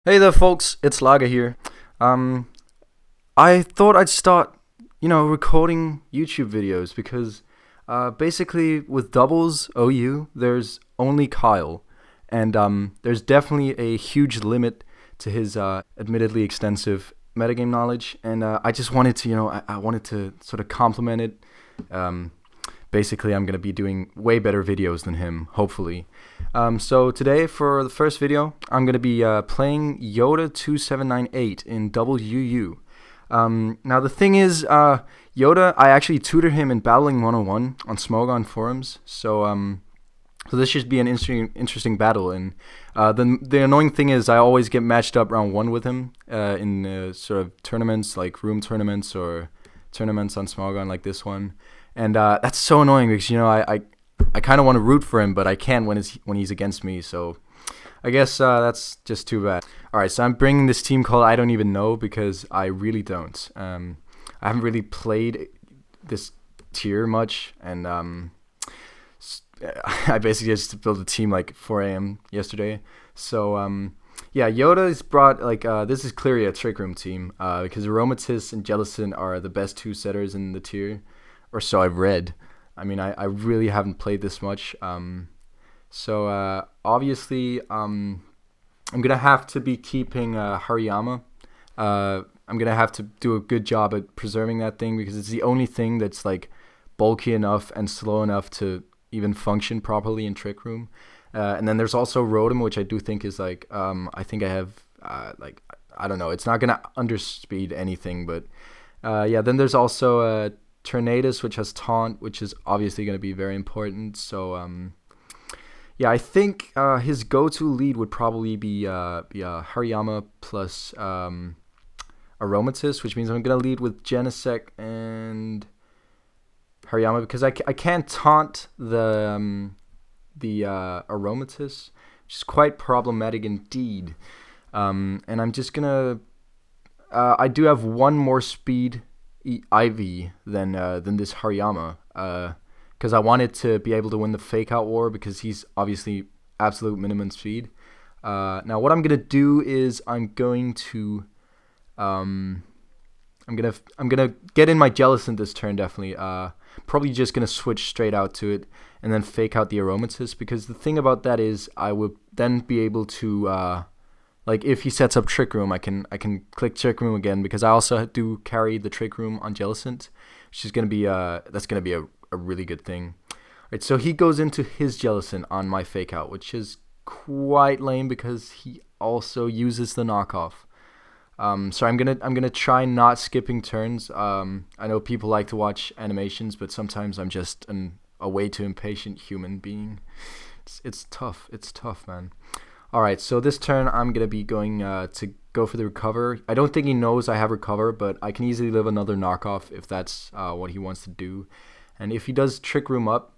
Hey there, folks. It's Laga here. I thought I'd start, recording YouTube videos because, basically, with doubles OU, there's only Kyle, and there's definitely a huge limit to his admittedly extensive metagame knowledge, and I just wanted to, I wanted to sort of compliment it. Um, Basically, I'm gonna be doing way better videos than him, hopefully. So today, for the first video, I'm gonna be playing Yoda2798 in WUU. Now the thing is, Yoda, I actually tutored him in Battling 101 on Smogon forums. So this should be an interesting battle. And the annoying thing is, I always get matched up round one with him in sort of tournaments like room tournaments or tournaments on Smogon like this one. And that's so annoying because I kind of want to root for him, but I can't when he's against me. So I guess that's just too bad. All right, so I'm bringing this team called I don't even know because I really don't. I haven't really played this tier much, and I basically just built a team like 4 a.m. yesterday. So yeah, Yoda's brought this is clearly a Trick Room team because Aromatisse and Jellicent are the best two setters in the tier, or so I've read. I mean, I really haven't played this much. So obviously, I'm gonna have to be keeping Hariyama. I'm gonna have to do a good job at preserving that thing because it's the only thing that's like bulky enough and slow enough to even function properly in Trick Room. And then there's also Rotom, which I do think is like I think I have I don't know. It's not gonna underspeed anything, but yeah. Then there's also Tornadus, which has Taunt, which is obviously going to be very important. So, yeah, I think his go-to lead would probably be Hariyama plus Aromatisse, which means I'm going to lead with Genesect and Hariyama because I can't taunt the Aromatisse, which is quite problematic indeed. And I'm just going to... I do have one more speed Ivy than this Hariyama because I wanted to be able to win the fake out war because he's obviously absolute minimum speed. Now what I'm gonna do is I'm gonna get in my Jellicent this turn definitely. Probably just gonna switch straight out to it and then fake out the Aromatisse because the thing about that is I would then be able to like if he sets up Trick Room, I can click Trick Room again because I also do carry the Trick Room on Jellicent, which is gonna be that's gonna be a really good thing. Right, so he goes into his Jellicent on my fake out, which is quite lame because he also uses the knockoff. So I'm gonna try not skipping turns. I know people like to watch animations, but sometimes I'm just a way too impatient human being. It's tough. It's tough, man. Alright, so this turn I'm going to be going to go for the recover. I don't think he knows I have recover, but I can easily live another knockoff if that's what he wants to do. And if he does Trick Room up,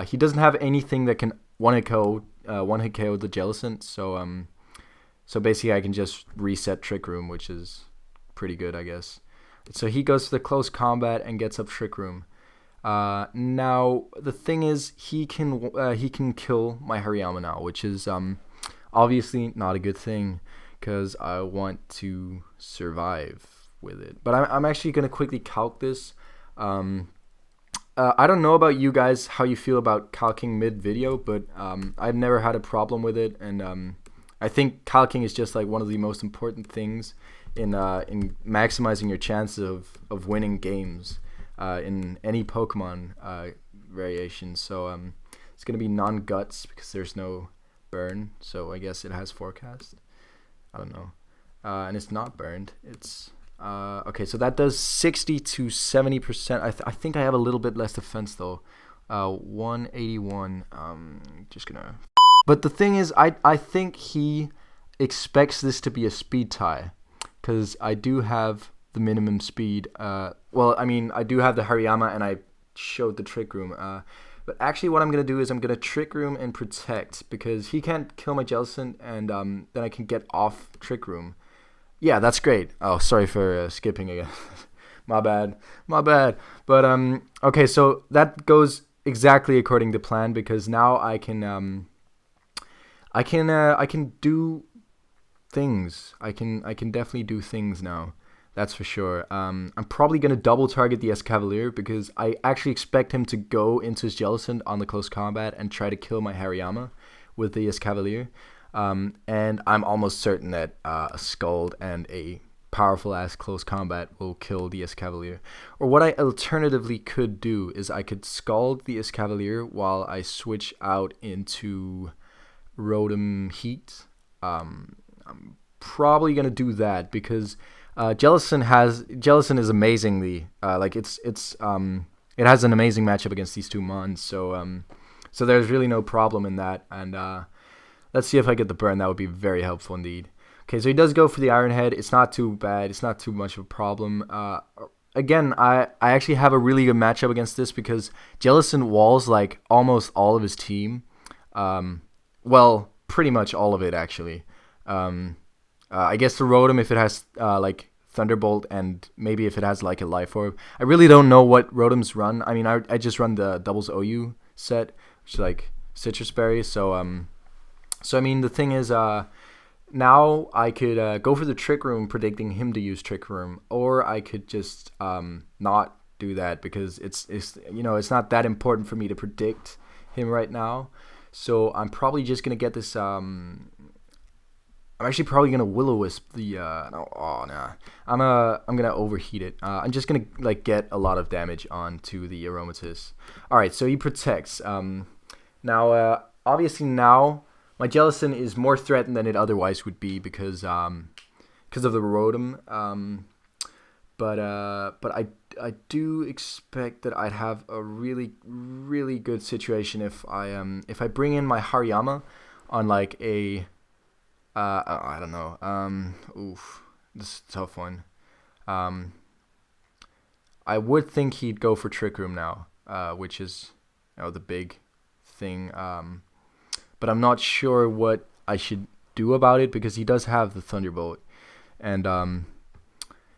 he doesn't have anything that can one-hit KO the Jellicent, so basically I can just reset Trick Room, which is pretty good, I guess. So he goes to the close combat and gets up Trick Room. Now, the thing is, he can kill my Hariyama now, which is... obviously not a good thing because I want to survive with it. But I'm actually going to quickly calc this. I don't know about you guys, how you feel about calking mid-video, but I've never had a problem with it. And I think calking is just like one of the most important things in maximizing your chances of winning games in any Pokemon variation. So it's going to be non-guts because there's no... burn, so I guess it has forecast. I don't know. And it's not burned. It's okay, so that does 60 to 70%. I think I have a little bit less defense though. 181. Just gonna... But the thing is, I think he expects this to be a speed tie because I do have the minimum speed. Well, I mean, I do have the Hariyama and I showed the Trick Room. But actually what I'm going to do is I'm going to Trick Room and Protect because he can't kill my Jellicent and then I can get off Trick Room. Yeah, that's great. Oh, sorry for skipping again. My bad. But okay, so that goes exactly according to plan because now I can do things. I can definitely do things now. That's for sure. I'm probably gonna double target the Escavalier because I actually expect him to go into his Jellicent on the close combat and try to kill my Hariyama with the Escavalier. And I'm almost certain that a Scald and a powerful ass close combat will kill the Escavalier. Or what I alternatively could do is I could Scald the Escavalier while I switch out into Rotom Heat. I'm probably gonna do that because Jellicent is amazingly it has an amazing matchup against these two mons. So there's really no problem in that. And let's see if I get the burn. That would be very helpful indeed. Okay, so he does go for the Iron Head. It's not too bad. It's not too much of a problem. Again, I actually have a really good matchup against this because Jellicent walls like almost all of his team. Well, pretty much all of it actually. I guess the Rotom, if it has like Thunderbolt, and maybe if it has like a Life Orb. I really don't know what Rotoms run. I mean, I just run the Doubles OU set, which is like Citrus Berry. So I mean, the thing is, now I could go for the Trick Room, predicting him to use Trick Room, or I could just not do that because it's it's not that important for me to predict him right now. So I'm probably just gonna get this. I'm actually probably gonna Will-O-Wisp the. I'm gonna overheat it. I'm just gonna like get a lot of damage onto the Aromatisse. All right, so he protects. Now, obviously now my Jellicent is more threatened than it otherwise would be because of the Rotom. But I do expect that I'd have a really good situation if I bring in my Hariyama on like a. I don't know. This is a tough one. I would think he'd go for Trick Room now, which is the big thing. But I'm not sure what I should do about it because he does have the Thunderbolt, and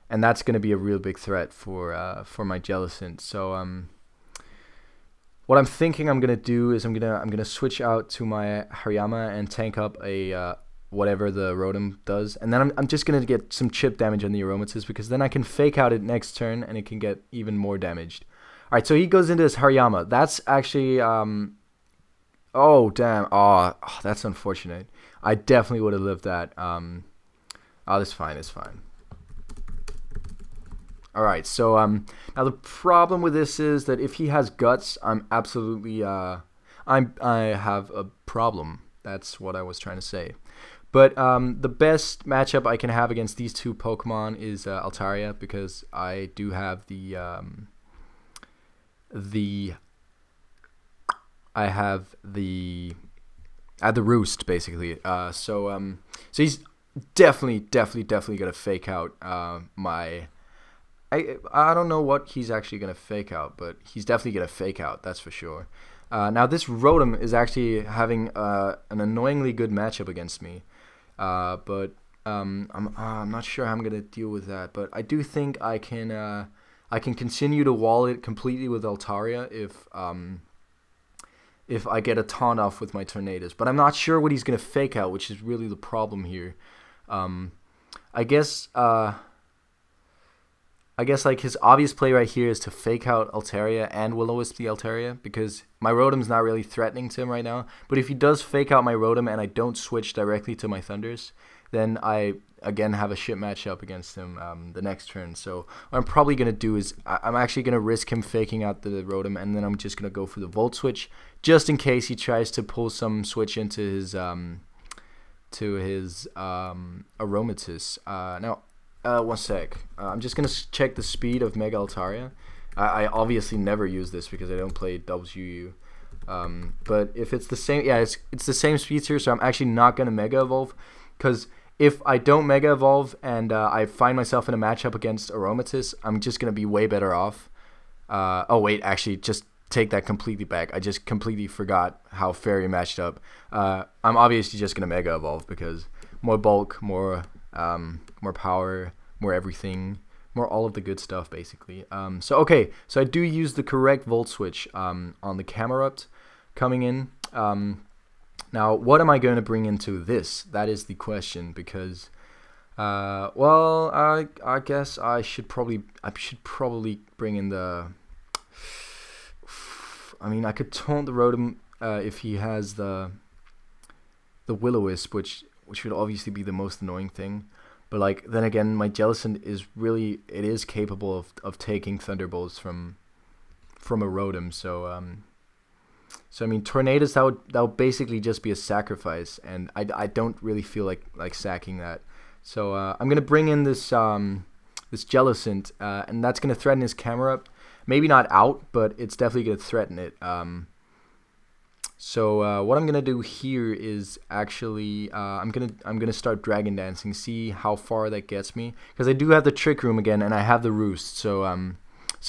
that's going to be a real big threat for my Jellicent. So what I'm thinking I'm gonna do is I'm gonna switch out to my Hariyama and tank up a whatever the Rotom does, and then I'm just gonna get some chip damage on the Aromatisse because then I can fake out it next turn and it can get even more damaged. All right, so he goes into his Hariyama. That's actually oh damn, that's unfortunate. I definitely would have lived that. It's fine. All right, so now the problem with this is that if he has Guts, I'm absolutely I have a problem. That's what I was trying to say. But the best matchup I can have against these two Pokemon is Altaria because I do have the Roost basically. So he's definitely gonna fake out my. I don't know what he's actually gonna fake out, but he's definitely gonna fake out. That's for sure. Now this Rotom is actually having an annoyingly good matchup against me. But I'm not sure how I'm gonna deal with that. But I do think I can continue to wall it completely with Altaria if I get a taunt off with my Tornadus. But I'm not sure what he's gonna fake out, which is really the problem here. I guess like his obvious play right here is to fake out Altaria and Will-O-Wisp the Altaria because my Rotom's not really threatening to him right now. But if he does fake out my Rotom and I don't switch directly to my Thunders, then I again have a shit matchup against him the next turn. So what I'm probably gonna do is I'm actually gonna risk him faking out the Rotom and then I'm just gonna go for the Volt Switch just in case he tries to pull some switch into his Aromatisse. Now. 1 sec. I'm just gonna check the speed of Mega Altaria. I obviously never use this because I don't play WU. But if it's the same, it's the same speed tier, so I'm actually not gonna Mega Evolve. Because if I don't Mega Evolve and I find myself in a matchup against Aromatisse, I'm just gonna be way better off. Actually, just take that completely back. I just completely forgot how Fairy matched up. I'm obviously just gonna Mega Evolve because more bulk, more power, more everything, more all of the good stuff basically. So I do use the correct Volt Switch on the Camerupt coming in. Now, what am I going to bring into this? That is the question, because, well, I guess I should probably bring in the. I mean, I could taunt the Rotom if he has the Will-O-Wisp, which would obviously be the most annoying thing. But like then again, my Jellicent is capable of taking Thunderbolts from a Rotom. So I mean, Tornadoes, that would basically just be a sacrifice, and I don't really feel like sacking that. So I'm gonna bring in this Jellicent, and that's gonna threaten his camera up. Maybe not out, but it's definitely gonna threaten it. So what I'm gonna do here is actually I'm gonna start Dragon Dancing, see how far that gets me, because I do have the Trick Room again, and I have the Roost. So I'm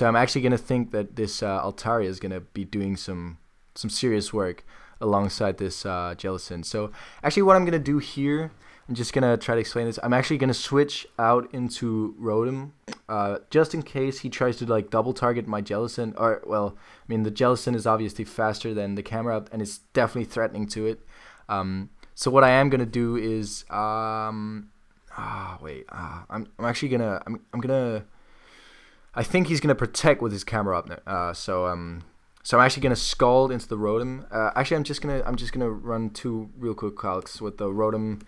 actually gonna think that this Altaria is gonna be doing some serious work alongside this Jellicent. So actually, what I'm gonna do here, I'm just gonna try to explain this. I'm actually gonna switch out into Rotom, just in case he tries to like double target my Jellicent. Or well, I mean the Jellicent is obviously faster than the camera up, and it's definitely threatening to it. So what I am gonna do is I'm actually gonna I think he's gonna protect with his camera up. So I'm actually gonna Scald into the Rotom. Actually, I'm just gonna run 2 real quick calcs with the Rotom,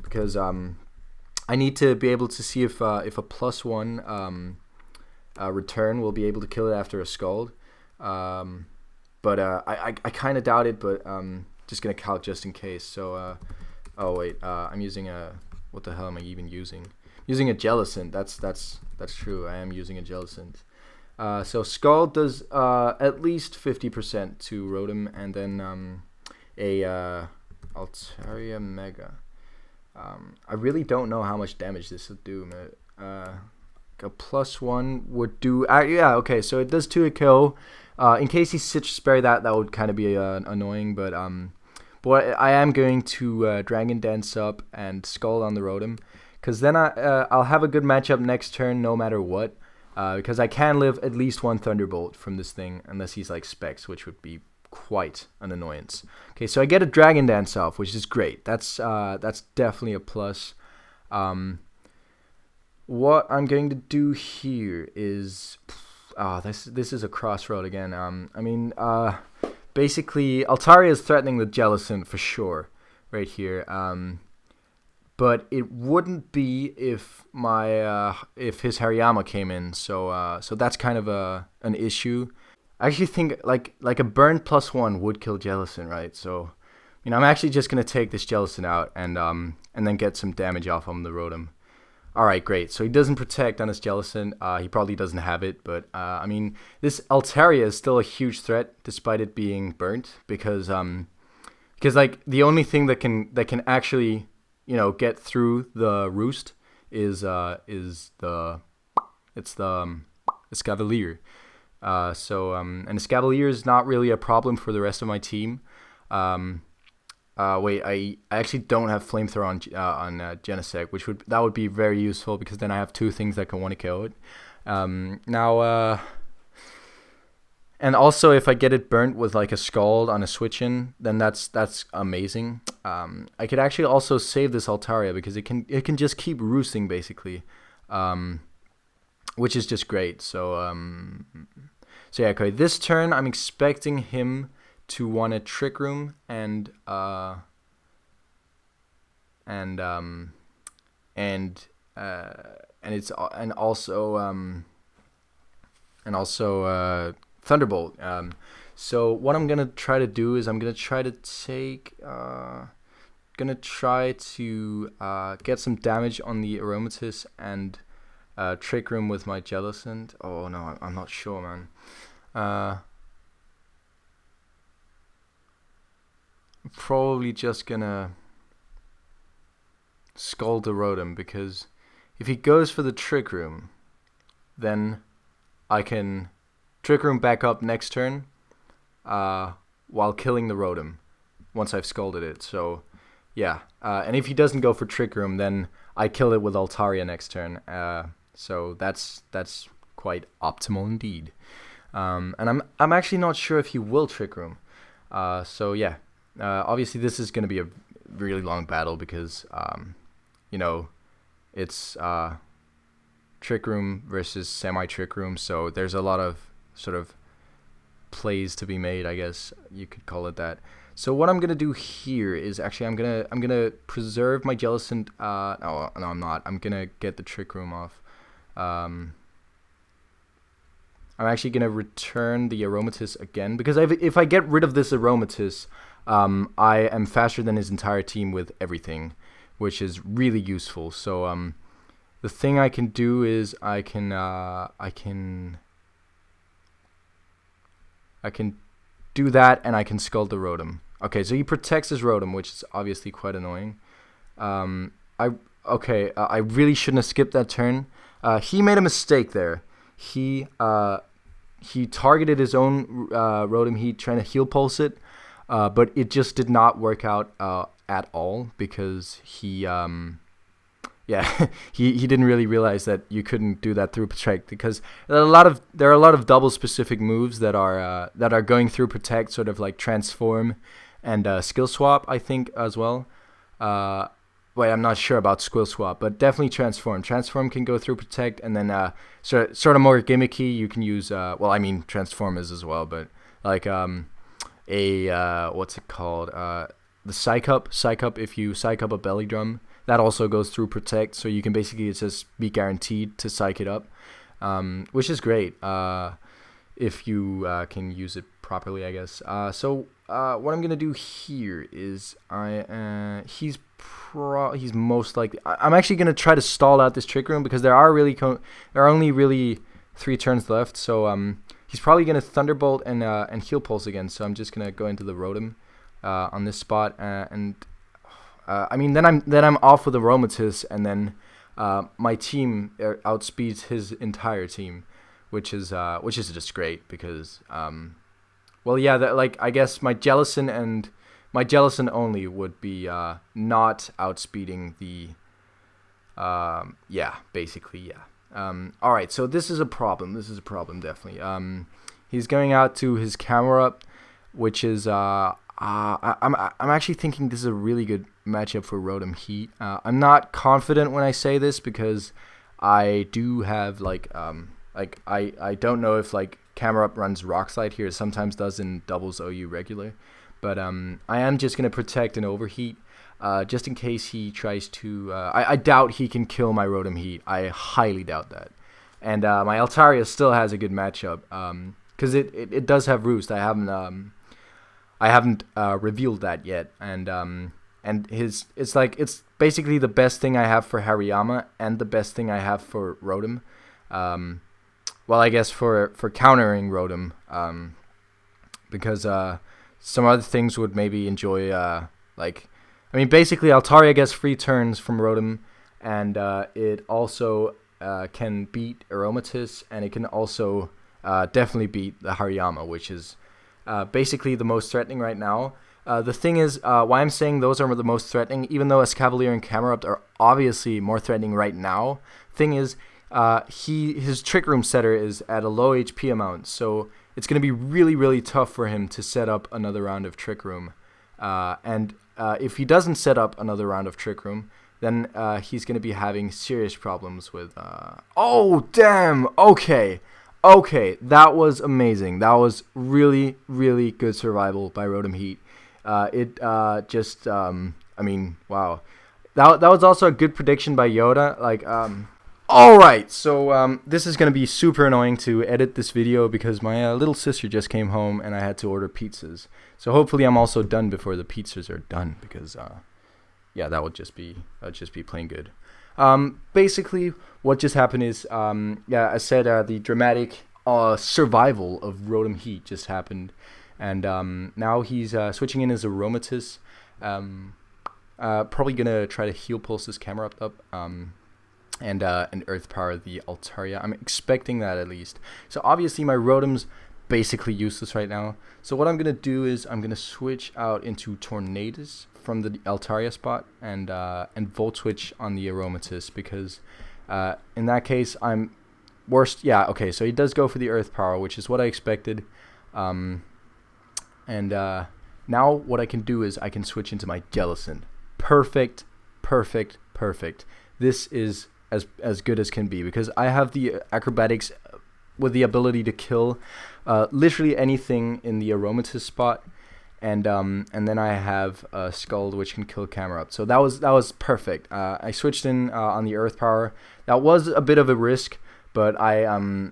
because I need to be able to see if a +1 return will be able to kill it after a Scald. But I kind of doubt it. But just gonna calc just in case. So oh wait, I'm using what the hell am I even using? I'm using a Jellicent. That's true. I am using a Jellicent. So Scald does at least 50% to Rotom, and then a Altaria Mega. I really don't know how much damage this will do. A +1 would do. Yeah, okay. So it does 2 a kill. In case he Citrus Berry, that would kind of be annoying, but I am going to Dragon Dance up and Scald on the Rotom, because then I'll have a good matchup next turn no matter what. Because I can live at least 1 Thunderbolt from this thing, unless he's like Specs, which would be quite an annoyance. Okay, so I get a Dragon Dance off, which is great. That's definitely a plus. What I'm going to do here is, this is a crossroad again. I mean, basically Altaria is threatening the Jellicent for sure, right here. But it wouldn't be if if his Hariyama came in. So that's kind of an issue. I actually think like a burn +1 would kill Jellicent, right? So I'm actually just gonna take this Jellicent out and then get some damage off on the Rotom. All right, great. So he doesn't protect on his Jellicent. He probably doesn't have it, but I mean this Altaria is still a huge threat despite it being burnt, because like the only thing that can actually get through the Roost is the Escavalier. And Escavalier is not really a problem for the rest of my team. Wait, I actually don't have Flamethrower on Genesect, that would be very useful, because then I have 2 things that can want to kill it. And also, if I get it burnt with like a Scald on a switch-in, then that's amazing. I could actually also save this Altaria, because it can just keep roosting basically, which is just great. So yeah, okay. This turn, I'm expecting him to want a Trick Room and also Thunderbolt. So what I'm gonna try to do is I'm gonna try to take get some damage on the Aromatisse and Trick Room with my Jellicent. Oh no, I'm not sure, man. I'm probably just gonna Scald the Rotom, because if he goes for the Trick Room, then I can Trick Room back up next turn while killing the Rotom once I've Scalded it. So yeah, and if he doesn't go for Trick Room, then I kill it with Altaria next turn. So that's quite optimal indeed. And I'm actually not sure if he will Trick Room. So yeah, Obviously, this is going to be a really long battle because, you know, it's Trick Room versus Semi-Trick Room, so there's a lot of sort of plays to be made, I guess you could call it that. So what I'm gonna do here is actually I'm gonna preserve my Jellicent. No, I'm not. I'm gonna get the Trick Room off. I'm actually gonna return the Aromatisse again because if I get rid of this Aromatisse, I am faster than his entire team with everything, which is really useful. So the thing I can do is I can do that, and I can Scald the Rotom. Okay, so he protects his Rotom, which is obviously quite annoying. I really shouldn't have skipped that turn. He made a mistake there. He targeted his own Rotom Heat, trying to Heal Pulse it, but it just did not work out at all because he he didn't really realize that you couldn't do that through Protect, because there are a lot of double specific moves that are going through Protect, sort of like Transform and Skill Swap, I think, as well. Wait, I'm not sure about Skill Swap, but definitely Transform. Transform can go through Protect, and then sort of more gimmicky, you can use Transform is as well, but like what's it called? The Psych Up. If you Psych Up a Belly Drum, that also goes through Protect, so you can basically just be guaranteed to Psych it up, which is great if you can use it properly, I guess. So what I'm gonna do here is he's most likely. I'm actually gonna try to stall out this Trick Room because there are only really 3 turns left. So he's probably gonna Thunderbolt and Heal Pulse again. So I'm just gonna go into the Rotom on this spot then I'm off with Aromatisse, and then my team outspeeds his entire team, which is just great because I guess my Jellicent only would be not outspeeding the all right, so this is a problem. Definitely. He's going out to his Camera Up, which is I'm actually thinking this is a really good matchup for Rotom Heat. I'm not confident when I say this because I do have I don't know if Camera Up runs Rock Slide here. It sometimes does in doubles OU regular, but I am just gonna Protect and Overheat just in case he tries to. I doubt he can kill my Rotom Heat. I highly doubt that. And my Altaria still has a good matchup because it does have Roost. I haven't revealed that yet, and it's basically the best thing I have for Hariyama and the best thing I have for Rotom. I guess for countering Rotom, because some other things would maybe enjoy basically Altaria gets free turns from Rotom, and it also can beat Aromatisse, and it can also definitely beat the Hariyama, which is basically the most threatening right now. The thing is, why I'm saying those are the most threatening, even though Escavalier and Camera Up are obviously more threatening right now. Thing is, his Trick Room setter is at a low HP amount, so it's going to be really, really tough for him to set up another round of Trick Room. And if he doesn't set up another round of Trick Room, then he's going to be having serious problems with... Oh, damn! Okay, that was amazing. That was really, really good survival by Rotom Heat. Wow. That was also a good prediction by Yoda. Alright, so this is going to be super annoying to edit this video because my little sister just came home and I had to order pizzas. So hopefully I'm also done before the pizzas are done because, that would just be plain good. Basically, what just happened is, I said the dramatic survival of Rotom Heat just happened, and now he's switching in his Aromatisse. Probably gonna try to Heal Pulse his Camera Up, and Earth Power the Altaria. I'm expecting that at least. So obviously my Rotom's basically useless right now. So what I'm gonna do is I'm gonna switch out into Tornadus from the Altaria spot and Volt Switch on the Aromatisse because in that case I'm worst. Yeah, okay, so he does go for the Earth Power, which is what I expected. Now what I can do is I can switch into my Jellicent. Perfect, perfect, perfect. This is as good as can be because I have the acrobatics with the ability to kill literally anything in the Aromatisse spot, and then I have Scald, which can kill Camerupt. So that was perfect. I switched in on the Earth Power. That was a bit of a risk, but I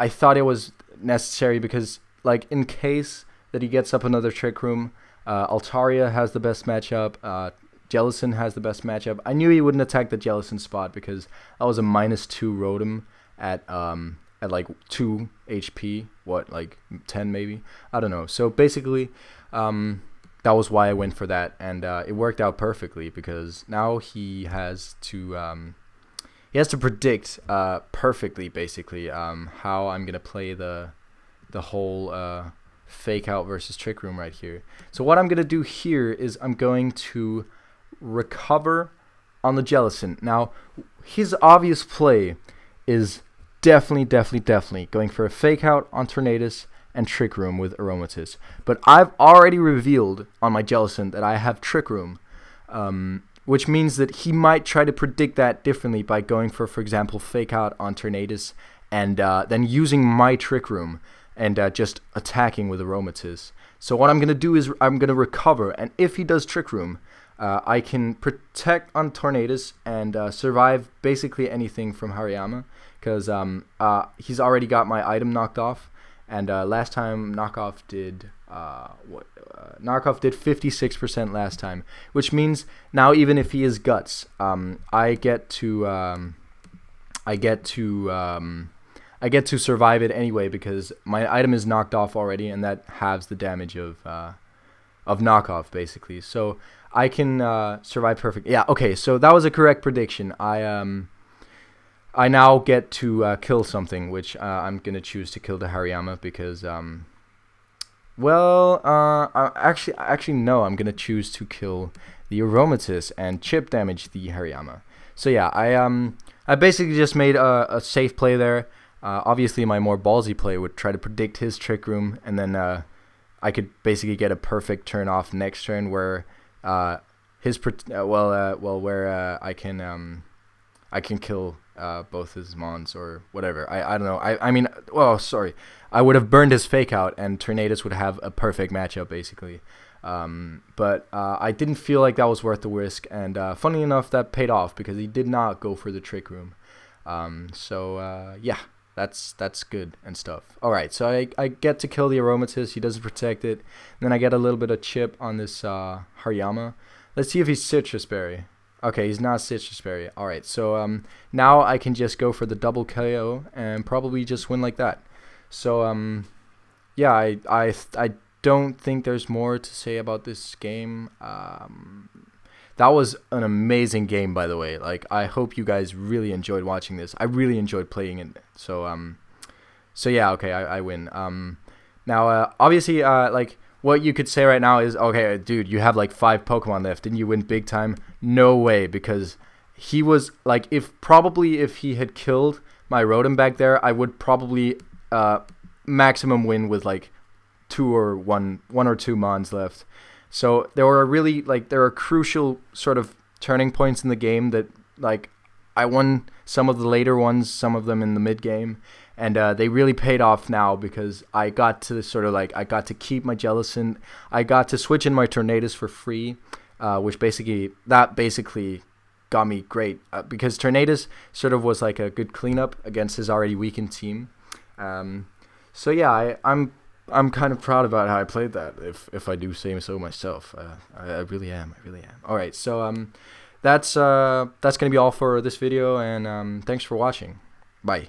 thought it was necessary because, like, in case that he gets up another Trick Room, Altaria has the best matchup. Jellicent has the best matchup. I knew he wouldn't attack the Jellicent spot because that was a -2 Rotom at like 2 HP. What, like 10 maybe? I don't know. So basically, that was why I went for that, and it worked out perfectly because now he has to predict perfectly, basically, how I'm gonna play the whole Fake Out versus Trick Room right here. So what I'm gonna do here is I'm going to recover on the Jellicent. Now, his obvious play is definitely going for a Fake Out on Tornadus and Trick Room with Aromatisse. But I've already revealed on my Jellicent that I have Trick Room, which means that he might try to predict that differently by going for example, Fake Out on Tornadus and then using my Trick Room and just attacking with Aromatisse. So what I'm going to do is I'm going to recover, and if he does Trick Room, I can protect on Tornadus and survive basically anything from Hariyama because he's already got my item knocked off, and last time knockoff did 56% last time, which means now even if he is Guts, I get to survive it anyway because my item is knocked off already, and that halves the damage of knockoff basically. So I can survive perfect. Yeah, okay, so that was a correct prediction. I now get to kill something, which I'm gonna choose to kill the Hariyama because actually no, I'm gonna choose to kill the Aromatisse and chip damage the Hariyama. So yeah, I basically just made a safe play there. Obviously, my more ballsy play would try to predict his Trick Room, and then I could basically get a perfect turn off next turn where I can kill both his mons or whatever. I don't know. I mean, well, sorry. I would have burned his Fake Out, and Tornadus would have a perfect matchup, basically. But I didn't feel like that was worth the risk, and funny enough, that paid off because he did not go for the Trick Room. Yeah, that's good and stuff. All right, so I get to kill the Aromatisse. He doesn't protect it. And then I get a little bit of chip on this Hariyama. Let's see if he's Citrus Berry. Okay, he's not Citrus Berry. All right, so now I can just go for the double KO and probably just win like that. So yeah, I don't think there's more to say about this game. That was an amazing game, by the way. Like, I hope you guys really enjoyed watching this. I really enjoyed playing it. So yeah, okay, I win. Now, obviously, like, what you could say right now is, okay, dude, you have like 5 Pokemon left. Didn't you win big time? No way, because he was like, if he had killed my Rotom back there, I would probably maximum win with like 1 or 2 Mons left. So there are crucial sort of turning points in the game that, like, I won some of the later ones, some of them in the mid game, and they really paid off now because I got to I got to keep my Jellicent, I got to switch in my Tornadus for free, which basically got me great because Tornadus sort of was like a good cleanup against his already weakened team. So yeah, I'm kind of proud about how I played that, if I do say so myself. I really am. All right, so that's gonna be all for this video, and thanks for watching. Bye.